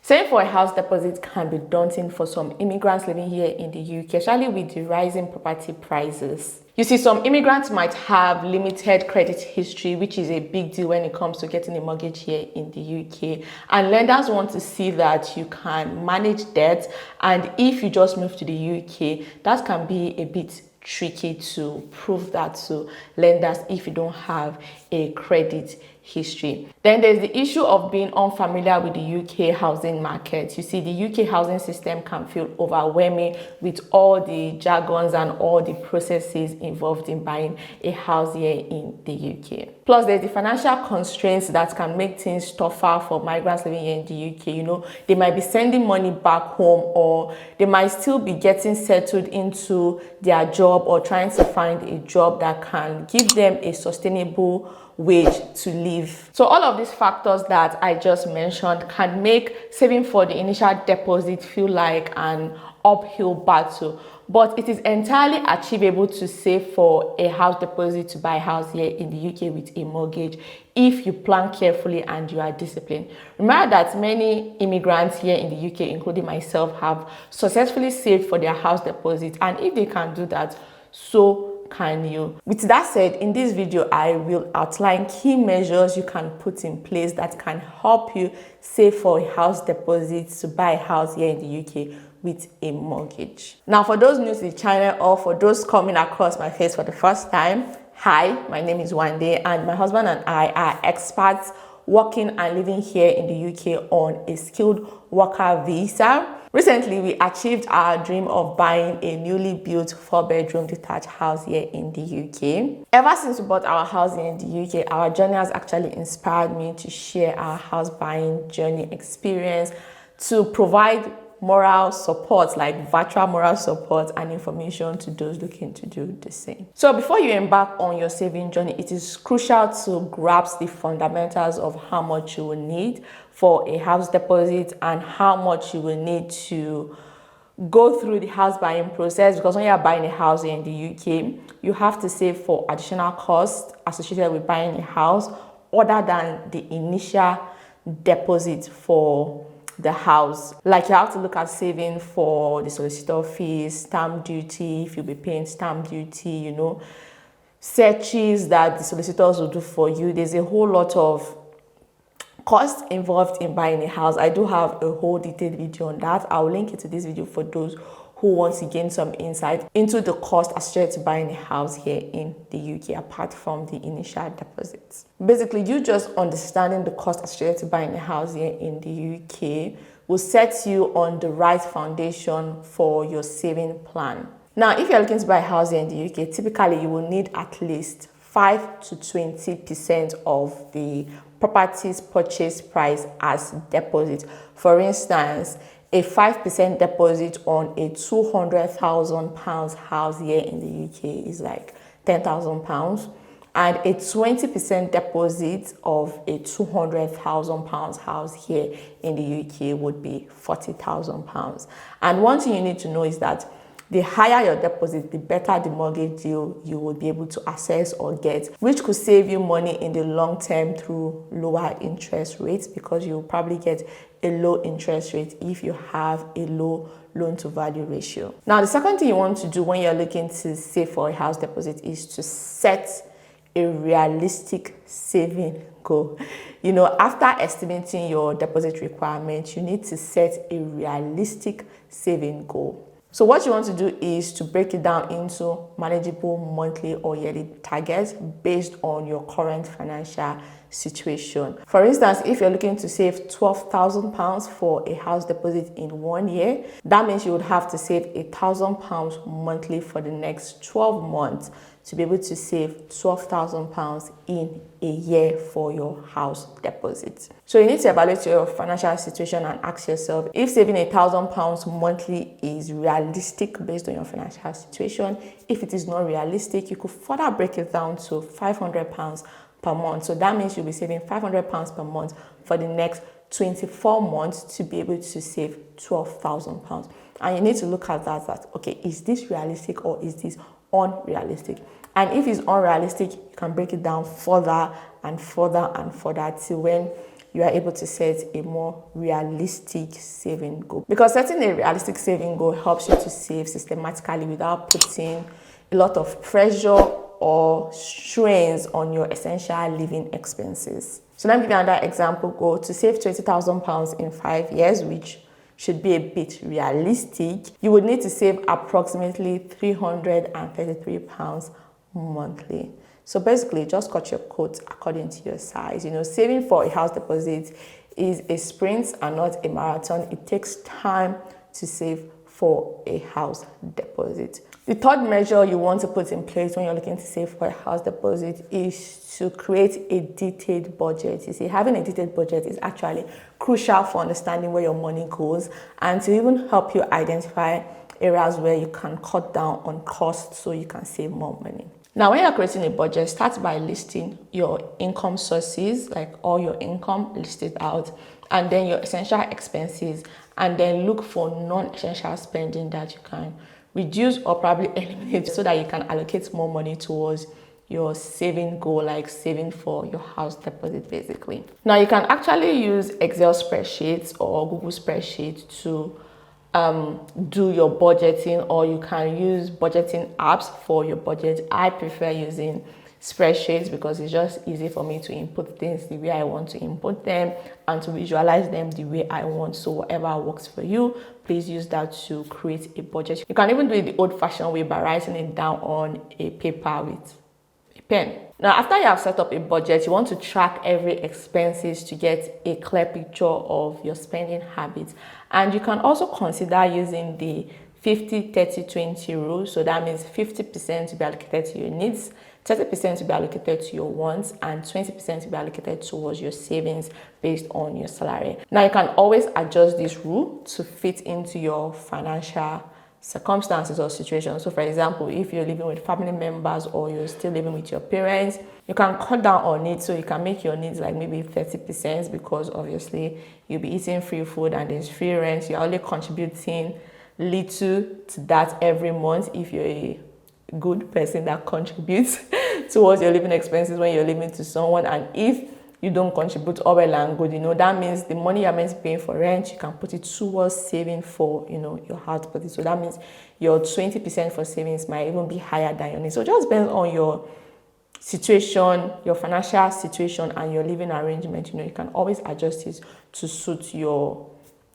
Saving for a house deposit can be daunting for some immigrants living here in the UK, especially with the rising property prices. You see, some immigrants might have limited credit history, which is a big deal when it comes to getting a mortgage here in the UK. And lenders want to see that you can manage debt. And if you just move to the UK, that can be a bit tricky to prove that to lenders if you don't have a credit history. Then there's the issue of being unfamiliar with the UK housing market. You see, the UK housing system can feel overwhelming with all the jargons and all the processes involved in buying a house here in the UK. Plus, there's the financial constraints that can make things tougher for migrants living here in the UK. You know, they might be sending money back home, or they might still be getting settled into their job or trying to find a job that can give them a sustainable wage to live. So all of these factors that I just mentioned can make saving for the initial deposit feel like an uphill battle, but it is entirely achievable to save for a house deposit to buy a house here in the UK with a mortgage if you plan carefully and you are disciplined. Remember that many immigrants here in the UK, including myself, have successfully saved for their house deposit, and if they can do that, so can you. With that said, in this video I will outline key measures you can put in place that can help you save for a house deposit to buy a house here in the UK with a mortgage. Now, for those new to the channel or for those coming across my face for the first time, hi, my name is Wande, and my husband and I are experts working and living here in the UK on a skilled worker visa. Recently, we achieved our dream of buying a newly built 4-bedroom detached house here in the UK. Ever since we bought our house here in the UK, our journey has actually inspired me to share our house buying journey experience, to provide moral support, like virtual moral support and information to those looking to do the same. So before you embark on your saving journey, it is crucial to grasp the fundamentals of how much you will need for a house deposit and how much you will need to go through the house buying process, because when you are buying a house in the UK, you have to save for additional costs associated with buying a house other than the initial deposit for the house. Like, you have to look at saving for the solicitor fees, stamp duty, if you'll be paying stamp duty, you know, searches that the solicitors will do for you. There's a whole lot of cost involved in buying a house. I do have a whole detailed video on that. I'll link it to this video for those who want to gain some insight into the cost associated to buying a house here in the UK, apart from the initial deposits. Basically, you just understanding the cost associated to buying a house here in the UK will set you on the right foundation for your saving plan. Now, if you're looking to buy a house here in the UK, typically you will need at least 5 to 20% of the property's purchase price as deposit. For instance, a 5% deposit on a £200,000 house here in the UK is like £10,000, and a 20% deposit of a £200,000 house here in the UK would be £40,000. And one thing you need to know is that the higher your deposit, the better the mortgage deal you will be able to access or get, which could save you money in the long term through lower interest rates, because you will probably get a low interest rate if you have a low loan to value ratio. Now, the second thing you want to do when you're looking to save for a house deposit is to set a realistic saving goal. You know, after estimating your deposit requirements, you need to set a realistic saving goal. So what you want to do is to break it down into manageable monthly or yearly targets based on your current financial situation. For instance, if you're looking to save £12,000 for a house deposit in 1 year, that means you would have to save £1,000 monthly for the next 12 months to be able to save £12,000 in a year for your house deposit. So you need to evaluate your financial situation and ask yourself if saving £1,000 monthly is realistic based on your financial situation. If it is not realistic, you could further break it down to £500 per month. So that means you'll be saving £500 per month for the next 24 months to be able to save £12,000. And you need to look at that, okay, is this realistic or is this unrealistic? And if it's unrealistic, you can break it down further and further and further till when you are able to set a more realistic saving goal. Because setting a realistic saving goal helps you to save systematically without putting a lot of pressure or strains on your essential living expenses. So let me give you another example goal. To save £20,000 in 5 years, which should be a bit realistic, you would need to save approximately £333 monthly. So basically, just cut your coat according to your size. Saving for a house deposit is a sprint and not a marathon. It takes time to save for a house deposit. The third measure you want to put in place when you're looking to save for a house deposit is to create a detailed budget. You see, having a detailed budget is actually crucial for understanding where your money goes and to even help you identify areas where you can cut down on costs so you can save more money. Now, when you're creating a budget, start by listing your income sources, like all your income, list it out, and then your essential expenses, and then look for non-essential spending that you can reduce or probably eliminate so that you can allocate more money towards your saving goal, like saving for your house deposit basically. Now, you can actually use Excel spreadsheets or Google spreadsheets to do your budgeting, or you can use budgeting apps for your budget. I prefer using spreadsheets because it's just easy for me to input things the way I want to input them and to visualize them the way I want. So whatever works for you, please use that to create a budget. You can even do it the old-fashioned way by writing it down on a paper with a pen. Now, after you have set up a budget, you want to track every expenses to get a clear picture of your spending habits. And you can also consider using the 50-30-20 rule. So that means 50% to be allocated to your needs, 30% to be allocated to your wants, and 20% to be allocated towards your savings based on your salary. Now, you can always adjust this rule to fit into your financial circumstances or situations. So for example, if you're living with family members or you're still living with your parents, you can cut down on needs. So you can make your needs like maybe 30% because obviously you'll be eating free food and there's free rent. You're only contributing little to that every month if you're a good person that contributes towards your living expenses when you're living to someone. And if you don't contribute all well and good, that means the money you're meant to pay for rent, you can put it towards saving for, your house deposit. So that means your 20% for savings might even be higher than your needs. So it just depends on your situation, your financial situation, and your living arrangement. You can always adjust it to suit your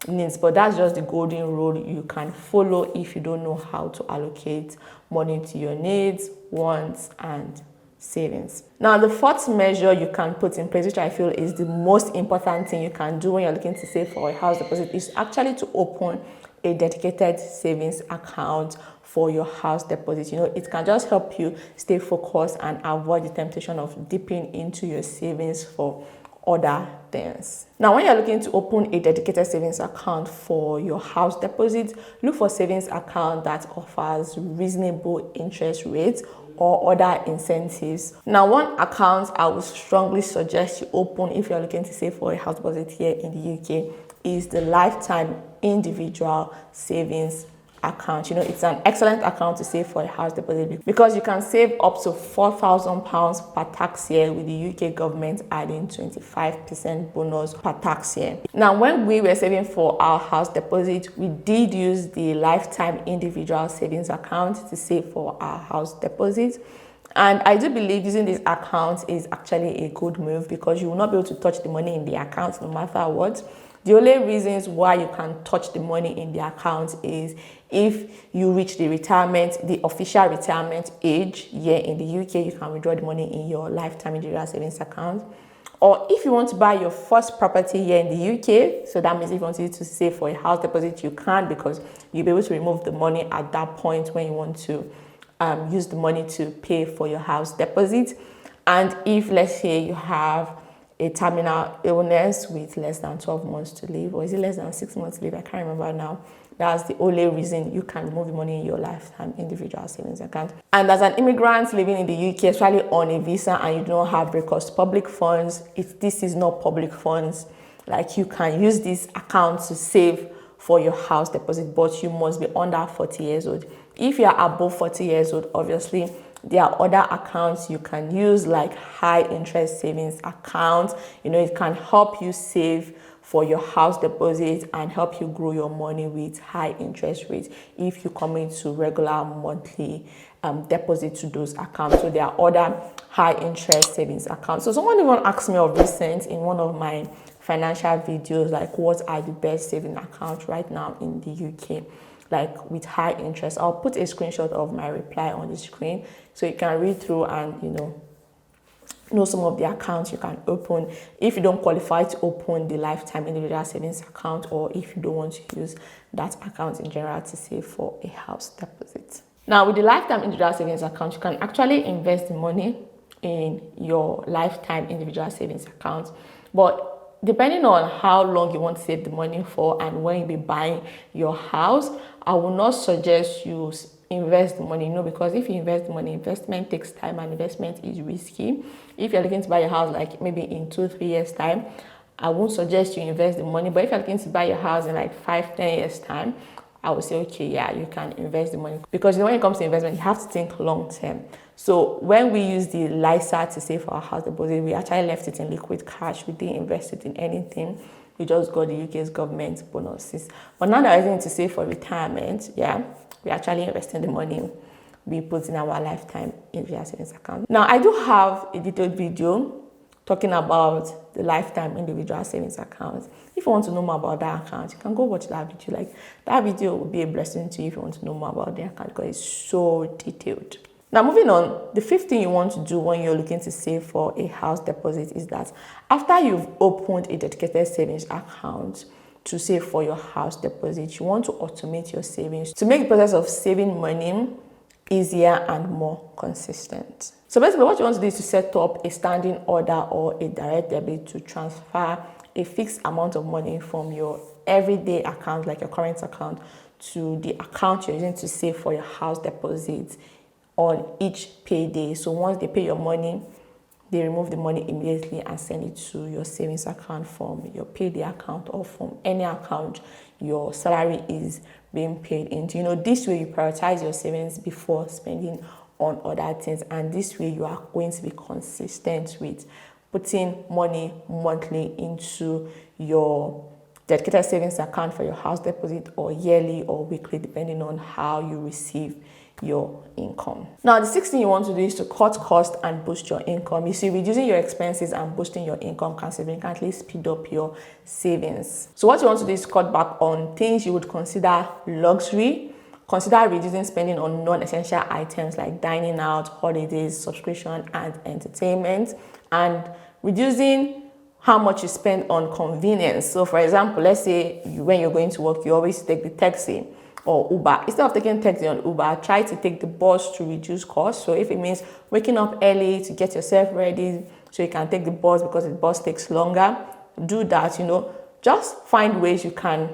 needs, but that's just the golden rule you can follow if you don't know how to allocate money to your needs, wants, and savings. Now, the fourth measure you can put in place, which I feel is the most important thing you can do when you're looking to save for a house deposit, is actually to open a dedicated savings account for your house deposit. It can just help you stay focused and avoid the temptation of dipping into your savings for other things. Now, when you're looking to open a dedicated savings account for your house deposit, look for savings account that offers reasonable interest rates or other incentives. Now, one account I would strongly suggest you open if you're looking to save for a house deposit here in the UK is the lifetime individual savings account. It's an excellent account to save for a house deposit because you can save up to £4,000 per tax year, with the UK government adding 25% bonus per tax year. Now, when we were saving for our house deposit, we did use the lifetime individual savings account to save for our house deposit. And I do believe using this account is actually a good move because you will not be able to touch the money in the account no matter what. The only reasons why you can touch the money in the account is if you reach the official retirement age here in the UK, you can withdraw the money in your lifetime individual savings account. Or if you want to buy your first property here in the UK, so that means if you want to save for a house deposit, you can, because you'll be able to remove the money at that point when you want to use the money to pay for your house deposit. And if, let's say, you have a terminal illness with less than 12 months to live, or is it less than 6 months to live? I can't remember now. That's the only reason you can remove the money in your lifetime individual savings account. And as an immigrant living in the UK, especially on a visa, and you don't have recourse to public funds, if this is not public funds, like, you can use this account to save for your house deposit, but you must be under 40 years old. If you are above 40 years old, obviously, There are other accounts you can use, like high interest savings accounts. It can help you save for your house deposit and help you grow your money with high interest rates if you commit to regular monthly deposit to those accounts. So there are other high interest savings accounts. So someone even asked me of recent in one of my financial videos, like what are the best saving accounts right now in the UK, like with high interest. I'll put a screenshot of my reply on the screen so you can read through and know some of the accounts you can open if you don't qualify to open the lifetime individual savings account, or if you don't want to use that account in general to save for a house deposit. Now, with the lifetime individual savings account, you can actually invest the money in your lifetime individual savings account, but depending on how long you want to save the money for and when you'll be buying your house, I will not suggest you invest the money, because if you invest the money, investment takes time and investment is risky. If you're looking to buy a house like maybe in 2-3 years time, I won't suggest you invest the money. But if you're looking to buy your house in like 5-10 years time, I would say, okay, yeah, you can invest the money, because when it comes to investment, you have to think long term. So when we use the LISA to save for our house deposit, we actually left it in liquid cash. We didn't invest it in anything. We just got the UK's government bonuses. But now that we're using it to save for retirement, we actually investing the money we put in our lifetime individual savings account. Now, I do have a detailed video talking about the lifetime individual savings account. If you want to know more about that account, you can go watch that video. Like, that video will be a blessing to you if you want to know more about the account, because it's so detailed. Now, moving on, the fifth thing you want to do when you're looking to save for a house deposit is that after you've opened a dedicated savings account to save for your house deposit, you want to automate your savings to make the process of saving money easier and more consistent. So basically, what you want to do is to set up a standing order or a direct debit to transfer a fixed amount of money from your everyday account, like your current account, to the account you're using to save for your house deposit on each payday. So once they pay your money, they remove the money immediately and send it to your savings account from your payday account or from any account your salary is being paid into. This way you prioritize your savings before spending on other things, and this way you are going to be consistent with putting money monthly into your dedicated savings account for your house deposit, or yearly or weekly, depending on how you receive your income. Now, the sixth thing you want to do is to cut costs and boost your income. You see, reducing your expenses and boosting your income can significantly speed up your savings. So what you want to do is cut back on things you would consider luxury. Consider reducing spending on non-essential items like dining out, holidays, subscription, and entertainment, and reducing how much you spend on convenience. So for example, let's say when you're going to work, you always take the taxi or Uber. Instead of taking taxi on Uber, try to take the bus to reduce costs. So if it means waking up early to get yourself ready so you can take the bus because the bus takes longer, do that. Just find ways you can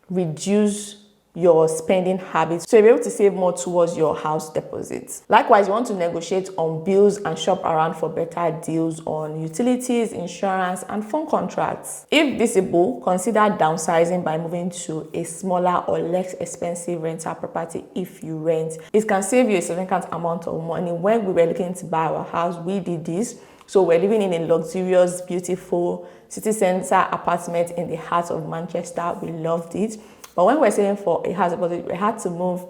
reduce your spending habits so you'll be able to save more towards your house deposits. Likewise, you want to negotiate on bills and shop around for better deals on utilities, insurance, and phone contracts. If visible, consider downsizing by moving to a smaller or less expensive rental property if you rent. It can save you a significant amount of money. When we were looking to buy our house, we did this. So we're living in a luxurious, beautiful city center apartment in the heart of Manchester. We loved it. But when we're saving for a house deposit, we had to move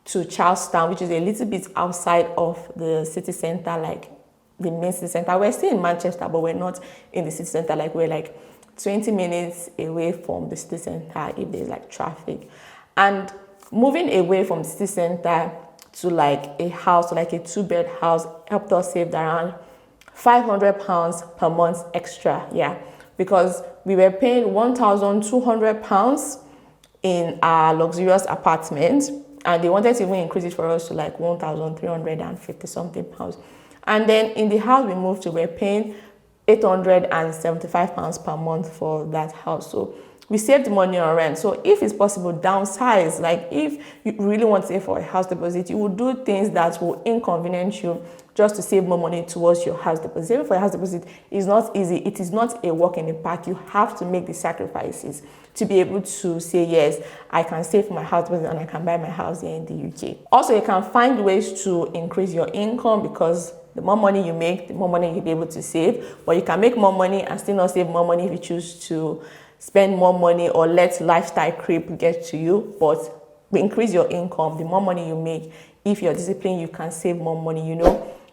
to Charlestown, which is a little bit outside of the city center, like the main city center. We're still in Manchester, but we're not in the city center. Like, we're like 20 minutes away from the city center if there's like traffic. And moving away from the city center to like a house, like a 2-bed house, helped us save around £500 per month extra. Because we were paying £1,200 in our luxurious apartment, and they wanted to even increase it for us to like £1,350 something. And then in the house we moved to, we're paying £875 per month for that house. So we saved money on rent. So if it's possible, downsize. Like, if you really want to save for a house deposit, you will do things that will inconvenience you just to save more money towards your house deposit. Saving for a house deposit is not easy. It is not a walk in the park. You have to make the sacrifices to be able to say, yes, I can save for my house deposit and I can buy my house here in the UK. Also, you can find ways to increase your income, because the more money you make, the more money you'll be able to save. But you can make more money and still not save more money if you choose to spend more money or let lifestyle creep get to you. But increase your income. The more money you make, if you're disciplined, you can save more money.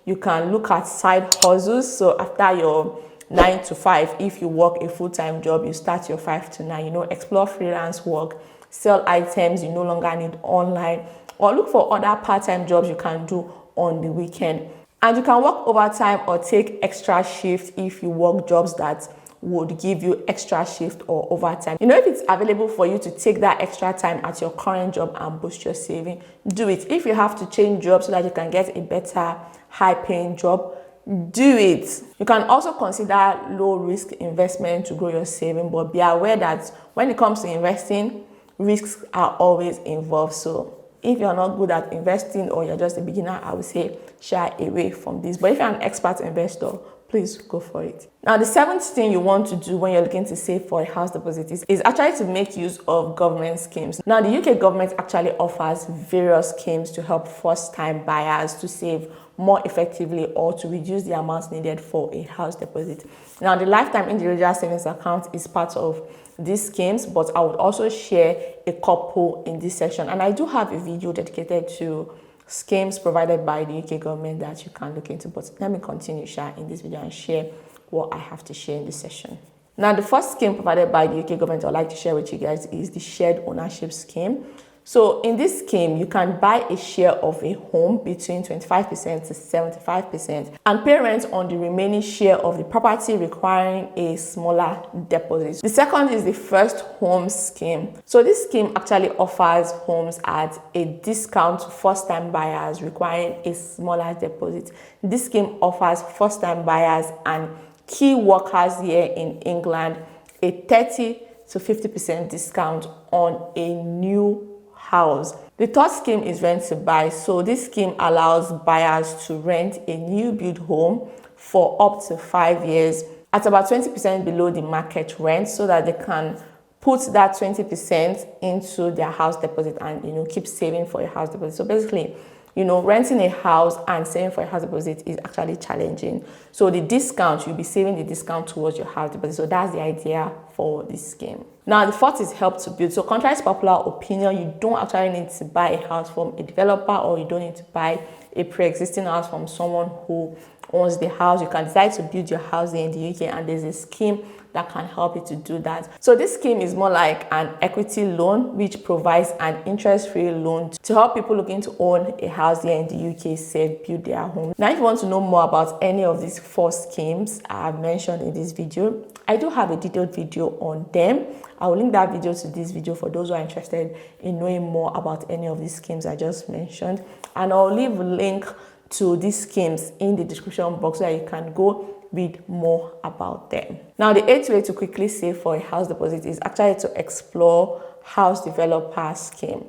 You can look at side hustles. So after your 9 to 5, if you work a full-time job, you start your 5 to 9, explore freelance work, sell items you no longer need online, or look for other part-time jobs you can do on the weekend. And you can work overtime or take extra shifts if you work jobs that would give you extra shift or overtime. If it's available for you to take that extra time at your current job and boost your saving, do it. If you have to change jobs so that you can get a better, high-paying job, do it. You can also consider low-risk investment to grow your saving, but be aware that when it comes to investing, risks are always involved. So if you're not good at investing or you're just a beginner, I would say shy away from this. But if you're an expert investor, please go for it. Now, the seventh thing you want to do when you're looking to save for a house deposit is actually to make use of government schemes. Now, the UK government actually offers various schemes to help first-time buyers to save more effectively or to reduce the amount needed for a house deposit. Now, the Lifetime Individual Savings Account is part of these schemes, but I would also share a couple in this section. And I do have a video dedicated to schemes provided by the UK government that you can look into. But let me continue in this video and share what I have to share in this session. Now, the first scheme provided by the UK government I'd like to share with you guys is the shared ownership scheme. So in this scheme, you can buy a share of a home between 25% to 75% and pay rent on the remaining share of the property, requiring a smaller deposit. The second is the first home scheme. So this scheme actually offers homes at a discount to first-time buyers, requiring a smaller deposit. This scheme offers first-time buyers and key workers here in England a 30 to 50% discount on a new house. The third scheme is rent to buy. So this scheme allows buyers to rent a new build home for up to 5 years at about 20% below the market rent, so that they can put that 20% into their house deposit and keep saving for a house deposit. So basically, renting a house and saving for a house deposit is actually challenging. So the discount, you'll be saving the discount towards your house deposit. So that's the idea for this scheme. Now, the fourth is help to build. So contrary to popular opinion, you don't actually need to buy a house from a developer, or you don't need to buy a pre-existing house from someone who owns the house. You can decide to build your house in the UK, and there's a scheme that can help you to do that. So this scheme is more like an equity loan, which provides an interest-free loan to help people looking to own a house here in the UK build their home. Now, if you want to know more about any of these 4 schemes I have mentioned in this video, I do have a detailed video on them. I will link that video to this video for those who are interested in knowing more about any of these schemes I just mentioned. And I'll leave a link to these schemes in the description box so that you can go read more about them. Now, the 8th way to quickly save for a house deposit is actually to explore house developer scheme.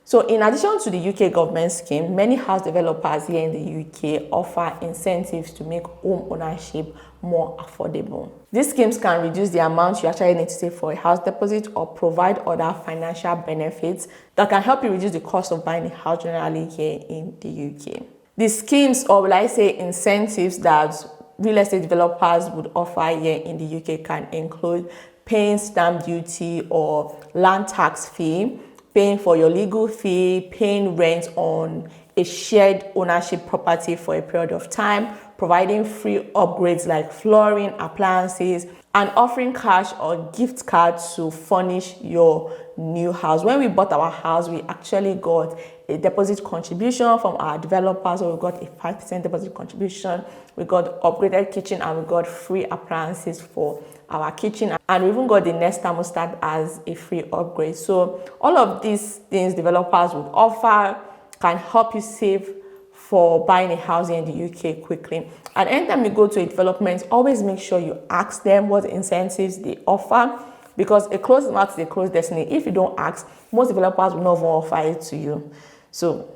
So in addition to the UK government scheme, many house developers here in the UK offer incentives to make home ownership more affordable. These schemes can reduce the amount you actually need to save for a house deposit or provide other financial benefits that can help you reduce the cost of buying a house generally here in the UK. The schemes, or will I say incentives, that real estate developers would offer here in the UK can include paying stamp duty or land tax fee, paying for your legal fee, paying rent on a shared ownership property for a period of time, providing free upgrades like flooring, appliances, and offering cash or gift cards to furnish your new house. When we bought our house, we actually got a deposit contribution from our developers. So we got a 5% deposit contribution, we got upgraded kitchen, and we got free appliances for our kitchen, and we even got the Nest thermostat as a free upgrade. So all of these things developers would offer can help you save for buying a house in the UK quickly. And anytime you go to a development, always make sure you ask them what incentives they offer, because a closed mouth is a closed destiny. If you don't ask, most developers will not even offer it to you. So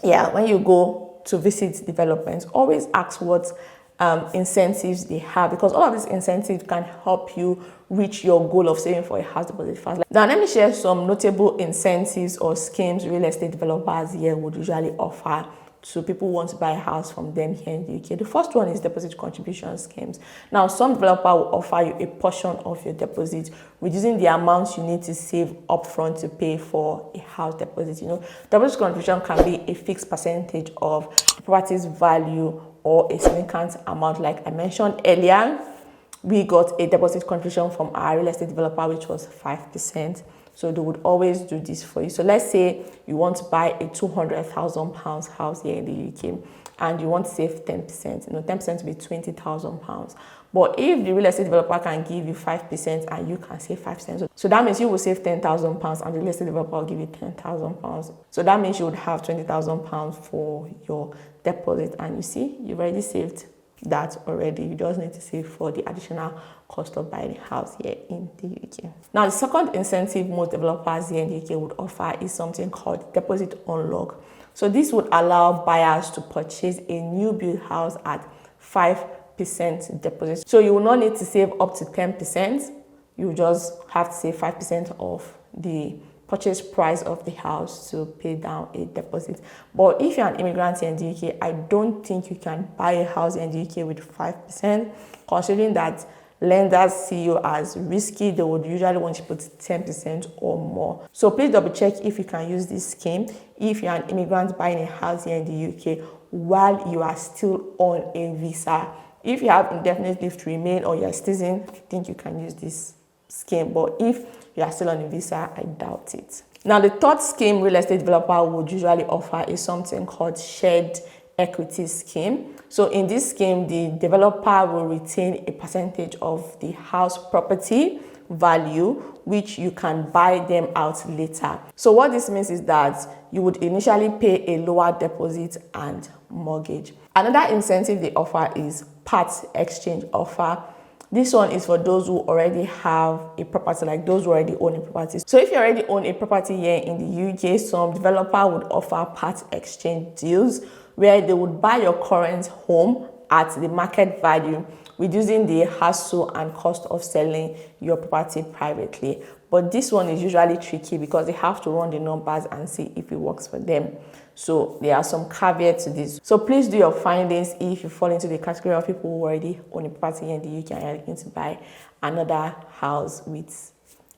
yeah, when you go, to visit developments, always ask what incentives they have, because all of these incentives can help you reach your goal of saving for a house deposit fast. Now, let me share some notable incentives or schemes real estate developers here would usually offer to people who want to buy a house from them here in the UK. The first one is deposit contribution schemes. Now, some developer will offer you a portion of your deposit, reducing the amount you need to save upfront to pay for a house deposit. Deposit contribution can be a fixed percentage of the property's value or a significant amount. Like I mentioned earlier, we got a deposit contribution from our real estate developer, which was 5%. So they would always do this for you. So let's say you want to buy a £200,000 house here in the UK and you want to save 10%. 10% will be £20,000. But if the real estate developer can give you 5% and you can save 5%, so that means you will save £10,000 and the real estate developer will give you £10,000. So that means you would have £20,000 for your deposit. And you see, you've already saved that already. You just need to save for the additional cost of buying a house here in the UK. Now, the second incentive most developers here in the UK would offer is something called deposit unlock. So this would allow buyers to purchase a new build house at 5% deposit. So you will not need to save up to 10%. You just have to save 5% of the purchase price of the house to pay down a deposit. But if you're an immigrant here in the UK, I don't think you can buy a house in the UK with 5%, considering that lenders see you as risky. They would usually want you to put 10% or more. So please double check if you can use this scheme if you're an immigrant buying a house here in the UK while you are still on a visa. If you have indefinite leave to remain or you're a citizen, I think you can use this scheme. But if you are still on a visa, I doubt it. Now, the third scheme real estate developer would usually offer is something called shared equity scheme. So in this scheme, the developer will retain a percentage of the house property value, which you can buy them out later. So what this means is that you would initially pay a lower deposit and mortgage. Another incentive they offer is part exchange offer. This one is for those who already have a property, like those who already own a property. So if you already own a property here in the UK, some developer would offer part exchange deals where they would buy your current home at the market value, reducing the hassle and cost of selling your property privately. But this one is usually tricky because they have to run the numbers and see if it works for them. So there are some caveats to this. So please do your findings if you fall into the category of people who already own a property here in the UK and are looking to buy another house with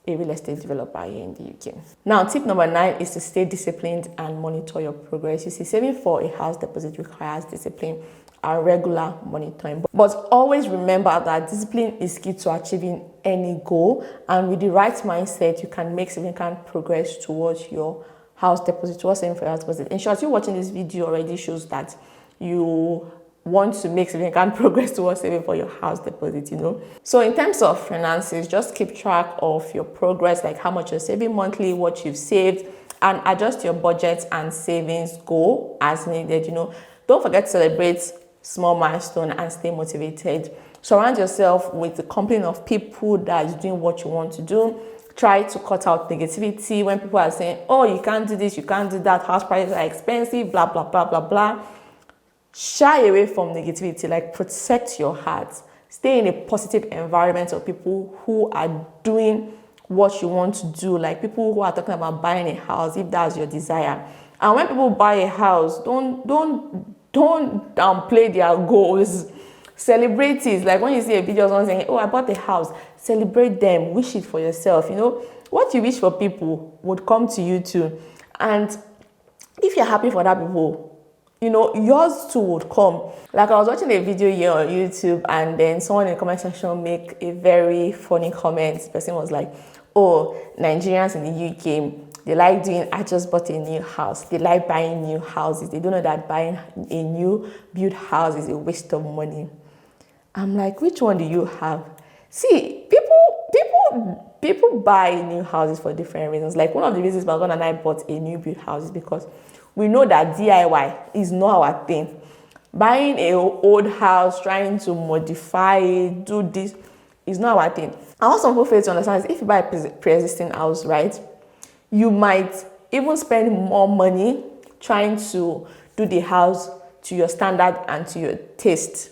a real estate developer here in the UK. Now, tip number 9 is to stay disciplined and monitor your progress. You see, saving for a house deposit requires discipline and regular monitoring. But always remember that discipline is key to achieving any goal, and with the right mindset, you can make significant progress towards your house deposit, towards saving for your house deposit. In short, you watching this video already shows that you want to make significant progress towards saving for your house deposit, So in terms of finances, just keep track of your progress, like how much you're saving monthly, what you've saved, and adjust your budget and savings goal as needed, Don't forget to celebrate small milestone and stay motivated. Surround yourself with a company of people that is doing what you want to do. Try to cut out negativity when people are saying, oh, you can't do this, you can't do that, house prices are expensive, blah, blah, blah, blah, blah. Shy away from negativity, like protect your heart. Stay in a positive environment of people who are doing what you want to do, like people who are talking about buying a house, if that's your desire. And when people buy a house, don't downplay their goals. Celebrate it. Like when you see a video of someone saying, oh, I bought a house, celebrate them, wish it for yourself. What you wish for people would come to you too. And if you're happy for that people, yours too would come. Like I was watching a video here on YouTube, and then someone in the comment section make a very funny comment. The person was like, oh, Nigerians in the UK, they like doing, I just bought a new house. They like buying new houses. They don't know that buying a new built house is a waste of money. I'm like, which one do you have? See, people buy new houses for different reasons. Like one of the reasons my husband and I bought a new built house is because we know that DIY is not our thing. Buying an old house, trying to modify it, do this, is not our thing. And what some people fail to understand is if you buy a pre-existing house, right, you might even spend more money trying to do the house to your standard and to your taste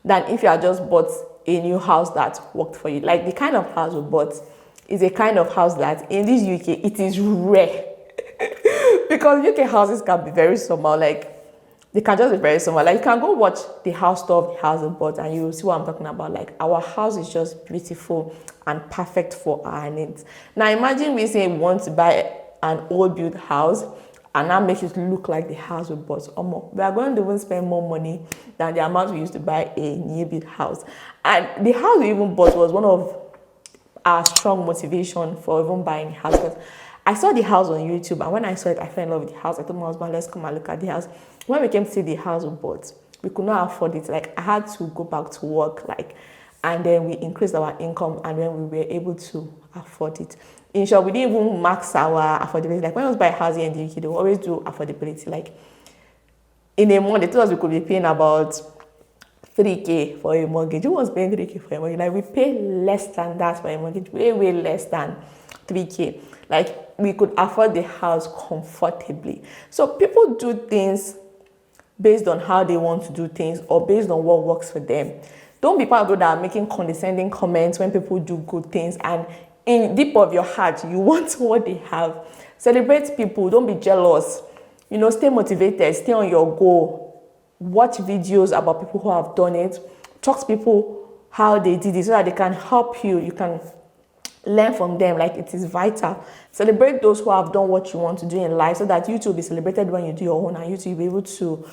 than if you had just bought a new house that worked for you. Like the kind of house we bought is a kind of house that in this UK, it is rare. Because UK houses can be very small, like they can just be very small. Like you can go watch the house tour of the house we bought and you will see what I'm talking about. Like our house is just beautiful and perfect for our needs. Now imagine we say we want to buy an old built house and now make it look like the house we bought. We are going to even spend more money than the amount we used to buy a new built house. And the house we even bought was one of our strong motivation for even buying a house, because I saw the house on YouTube, and when I saw it, I fell in love with the house. I told my husband, let's come and look at the house. When we came to see the house we bought, we could not afford it. Like I had to go back to work, and then we increased our income, and then we were able to afford it. In short, we didn't even max our affordability. Like when I was buying a house here in the UK, they always do affordability. Like in a month, they told us we could be paying about 3K for a mortgage. Who was paying 3K for a mortgage? Like we pay less than that for a mortgage, way less than 3K. Like we could afford the house comfortably. So people do things based on how they want to do things or based on what works for them. Don't be part of those that are making condescending comments when people do good things, and in deep of your heart, you want what they have. Celebrate people. Don't be jealous. Stay motivated. Stay on your goal. Watch videos about people who have done it. Talk to people how they did it so that they can help you. You can learn from them. Like it is vital. Celebrate those who have done what you want to do in life so that you too will be celebrated when you do your own, and you too will be able to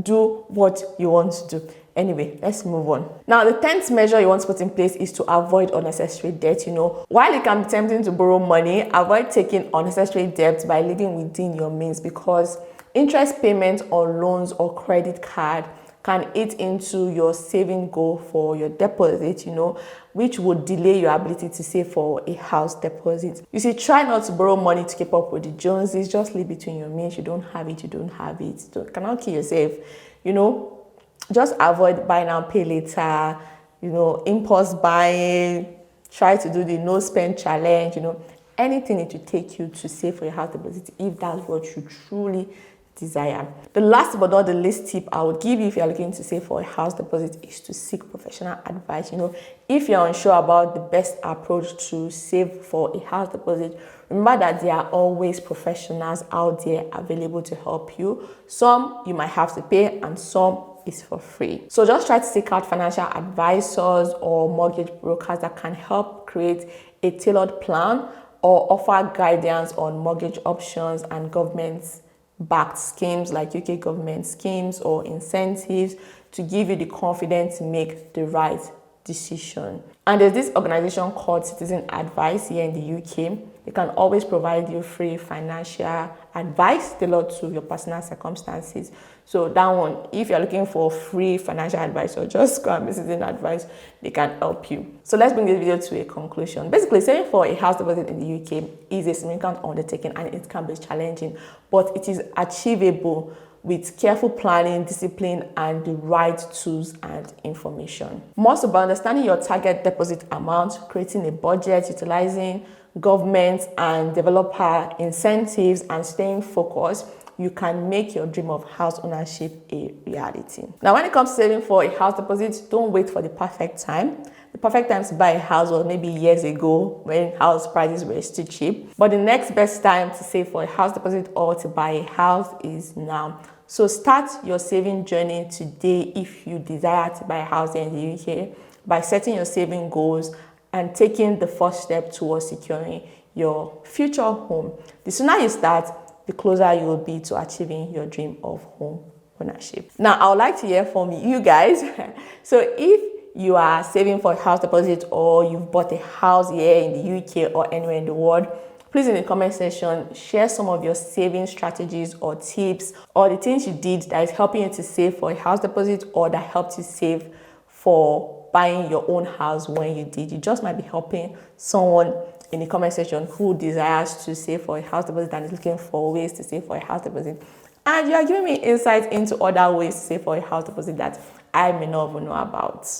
do what you want to do. Anyway, let's move on. Now, the 10th measure you want to put in place is to avoid unnecessary debt. While it can be tempting to borrow money, avoid taking unnecessary debt by living within your means, because interest payments on loans or credit card can eat into your saving goal for your deposit, which would delay your ability to save for a house deposit. You see, try not to borrow money to keep up with the Joneses. Just live between your means. You don't have it, you don't have it. So you cannot kill yourself, Just avoid buy now, pay later, impulse buying. Try to do the no spend challenge, anything it will take you to save for your house deposit if that's what you truly desire. The last but not the least tip I would give you if you're looking to save for a house deposit is to seek professional advice. If you're unsure about the best approach to save for a house deposit, remember that there are always professionals out there available to help you. Some you might have to pay and some is for free. So just try to seek out financial advisors or mortgage brokers that can help create a tailored plan or offer guidance on mortgage options and government-backed schemes like UK government schemes or incentives to give you the confidence to make the right decision. And there's this organization called Citizen Advice here in the UK. They can always provide you free financial advice tailored to your personal circumstances. So that one, if you're looking for free financial advice or just go and visit Citizen Advice, they can help you. So let's bring this video to a conclusion. Basically, saving for a house deposit in the UK is a significant undertaking and it can be challenging, but it is achievable with careful planning, discipline, and the right tools and information. Most about understanding your target deposit amount, creating a budget, utilizing government and developer incentives, and staying focused, you can make your dream of house ownership a reality. Now, when it comes to saving for a house deposit, don't wait for the perfect time. The perfect time to buy a house was maybe years ago when house prices were still cheap. But the next best time to save for a house deposit or to buy a house is now. So start your saving journey today if you desire to buy a house in the UK by setting your saving goals and taking the first step towards securing your future home. The sooner you start, the closer you will be to achieving your dream of home ownership. Now, I would like to hear from you guys. So if you are saving for a house deposit or you've bought a house here in the UK or anywhere in the world, please in the comment section, share some of your saving strategies or tips or the things you did that is helping you to save for a house deposit or that helped you save for buying your own house when you did. You just might be helping someone in the comment section who desires to save for a house deposit and is looking for ways to save for a house deposit. And you are giving me insight into other ways to save for a house deposit that I may not even know about.